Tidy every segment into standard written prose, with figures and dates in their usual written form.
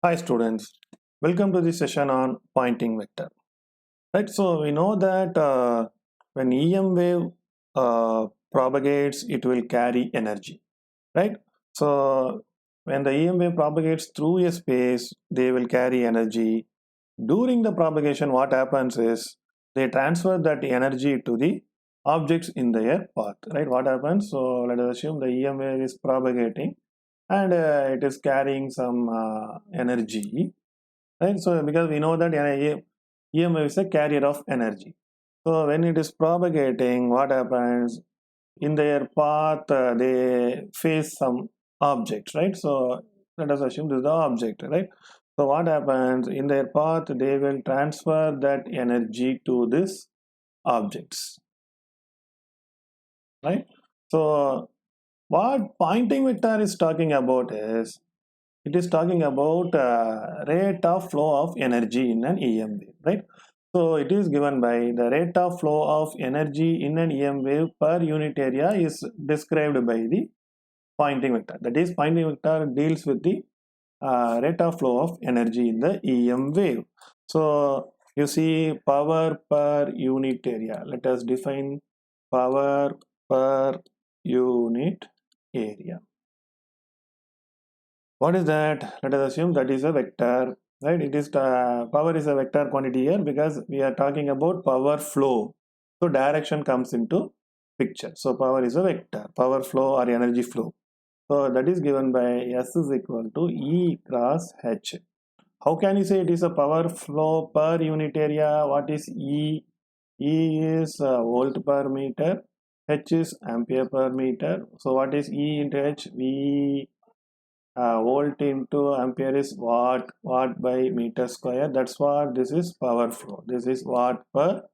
Hi students, welcome to the session on pointing vector. Right, so we know that when EM wave propagates, it will carry energy. Right, so when the EM wave propagates through a space, they will carry energy. During the propagation, what happens is they transfer that energy to the objects in their path. Right, what happens? So let us assume the EM wave is propagating and it is carrying some energy, right? So because we know that EMF is a carrier of energy. So when it is propagating, what happens in their path? They face some objects, right? So let us assume this is the object, right? So what happens in their path? They will transfer that energy to this objects, right? So what pointing vector is talking about is it is talking about rate of flow of energy in an EM wave, right? So it is given by the rate of flow of energy in an EM wave per unit area is described by the pointing vector. That is, pointing vector deals with the rate of flow of energy in the EM wave. So you see power per unit area. Let us define power per unit area. What is that? Let us assume that is a vector, right? It is power is a vector quantity here because we are talking about power flow. So direction comes into picture. So power is a vector, power flow or energy flow. So that is given by S is equal to E cross H. How can you say it is a power flow per unit area? What is E? E is volt per meter. H is ampere per meter. So what is E into H? V volt into ampere is watt by meter square. That's what this is power flow. This is watt per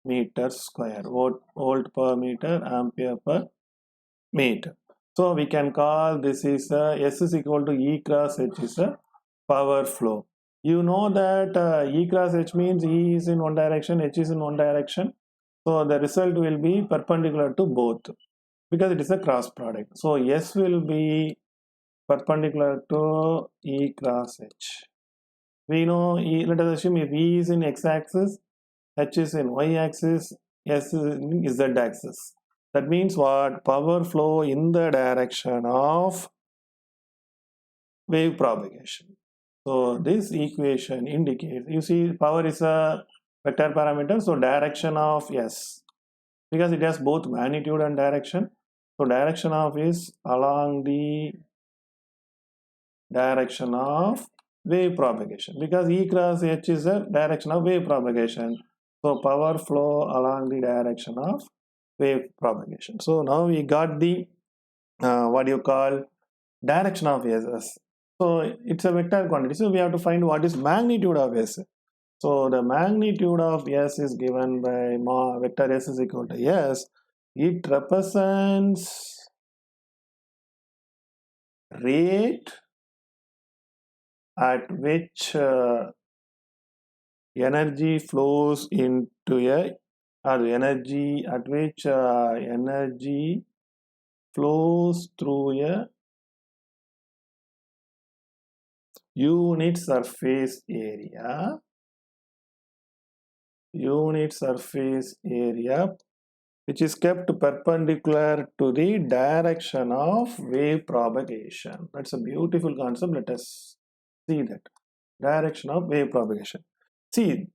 meter square, volt per meter, ampere per meter. So we can call this is S is equal to E cross H is a power flow. You know that E cross H means E is in one direction, H is in one direction. So the result will be perpendicular to both because it is a cross product. So S will be perpendicular to E cross H. We know let us assume if E is in x-axis, H is in y-axis, S is in z-axis. That means what? Power flow in the direction of wave propagation. So this equation indicates, you see power is a vector parameter, so direction of S, because it has both magnitude and direction. So direction of is along the direction of wave propagation because E cross H is the direction of wave propagation. So power flow along the direction of wave propagation. So now we got the what you call direction of S. So it's a vector quantity. So we have to find what is magnitude of S. So the magnitude of S is given by vector S is equal to S. It represents rate at which energy flows into a or energy at which energy flows through a unit surface area which is kept perpendicular to the direction of wave propagation. That's a beautiful concept. Let us see that direction of wave propagation. See,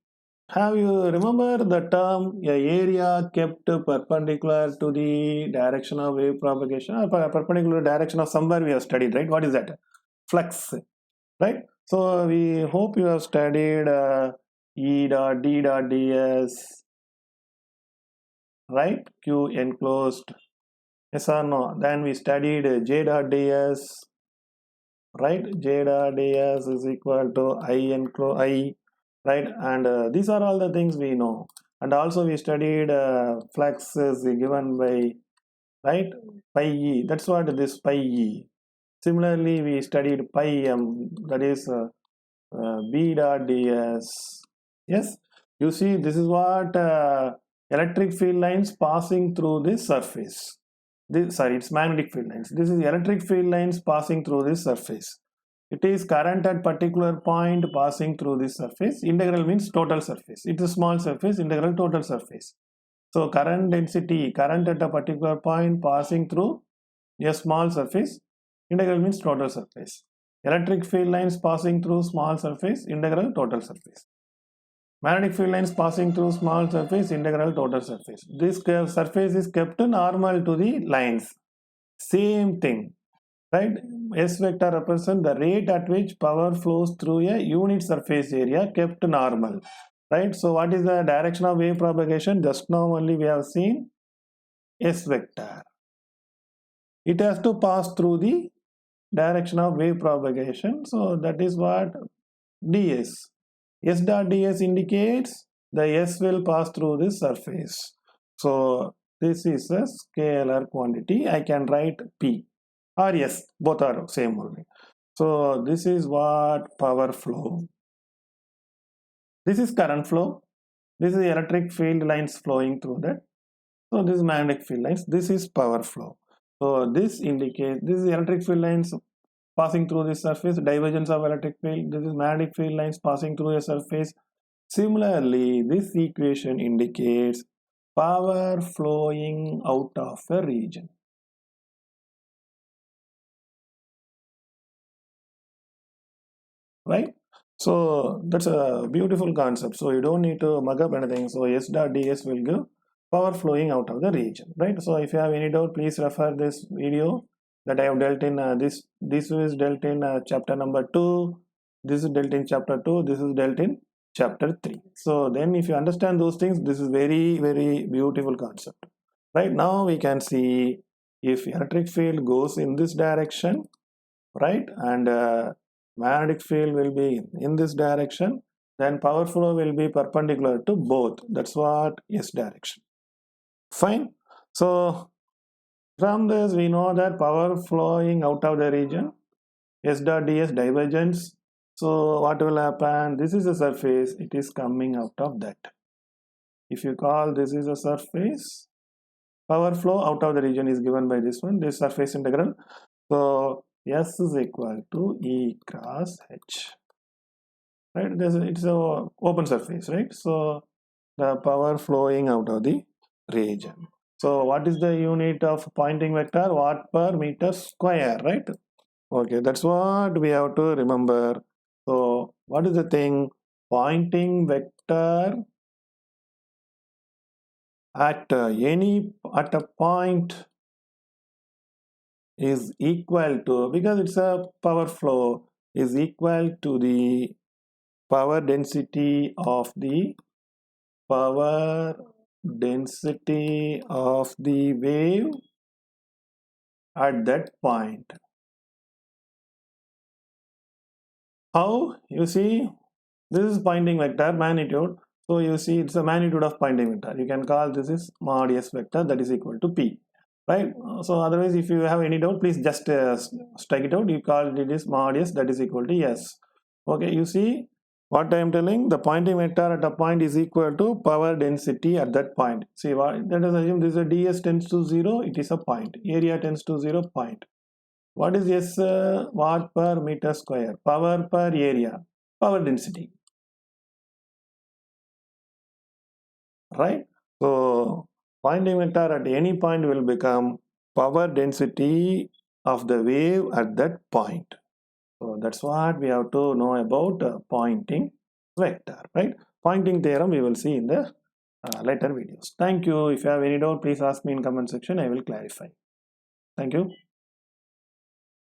have you remember the term a area kept perpendicular to the direction of wave propagation or perpendicular direction of somewhere we have studied, right? What is that? Flux, right? So we hope you have studied E dot D dot ds, right? Q enclosed, yes or no? Then we studied J dot ds, right? J dot ds is equal to I enclosed I, right? And these are all the things we know. And also we studied flux is given by, right, pi e. That's what this pi e. Similarly, we studied pi m, that is b dot ds. Yes, you see, this is what electric field lines passing through this surface. This, sorry, it's magnetic field lines. This is electric field lines passing through this surface. It is current at particular point passing through this surface. Integral means total surface. It is small surface, integral total surface. So current density, current at a particular point passing through a small surface. Integral means total surface. Electric field lines passing through small surface, integral total surface. Magnetic field lines passing through small surface, integral total surface. This surface is kept normal to the lines. Same thing, right? S vector represents the rate at which power flows through a unit surface area kept normal, right? So what is the direction of wave propagation? Just now only we have seen S vector. It has to pass through the direction of wave propagation. So that is what ds. S dot ds indicates the S will pass through this surface. So this is a scalar quantity. I can write P or S, both are same only. So this is what power flow. This is current flow. This is electric field lines flowing through that. So this is magnetic field lines. This is power flow. So this indicates, this is electric field lines passing through this surface, divergence of electric field. This is magnetic field lines passing through a surface. Similarly, this equation indicates power flowing out of a region. Right? So that's a beautiful concept. So you don't need to mug up anything. So S dot ds will give power flowing out of the region. Right? So if you have any doubt, please refer this video that I have dealt in this is dealt in chapter number 2, this is dealt in chapter 2, this is dealt in chapter 3. So then if you understand those things, this is very beautiful concept. Right? Now we can see if electric field goes in this direction, right, and magnetic field will be in this direction, then power flow will be perpendicular to both. That's what S direction. Fine. So from this we know that power flowing out of the region, S dot ds divergence. So what will happen? This is a surface, it is coming out of that. If you call this is a surface, power flow out of the region is given by this one, this surface integral. So S is equal to E cross H. Right? It's a open surface, right? So the power flowing out of the region. So what is the unit of Poynting vector? Watt per meter square, right? Okay, that's what we have to remember. So what is the thing? Poynting vector at a point is equal to, because it's a power flow, is equal to the power density of the wave at that point. How? You see, this is Poynting vector magnitude. So you see it's a magnitude of Poynting vector. You can call this is mod S vector, that is equal to P. Right? So otherwise if you have any doubt, please just strike it out. You call it is mod S, that is equal to S. Okay, you see what I am telling, the Poynting vector at a point is equal to power density at that point. See, what, let us assume this is a ds tends to 0, it is a point. Area tends to 0, point. What is S watt per meter square? Power per area, power density. Right? So Poynting vector at any point will become power density of the wave at that point. So that's what we have to know about Poynting vector, right? Poynting theorem we will see in the later videos. Thank you. If you have any doubt, please ask me in comment section. I will clarify. Thank you.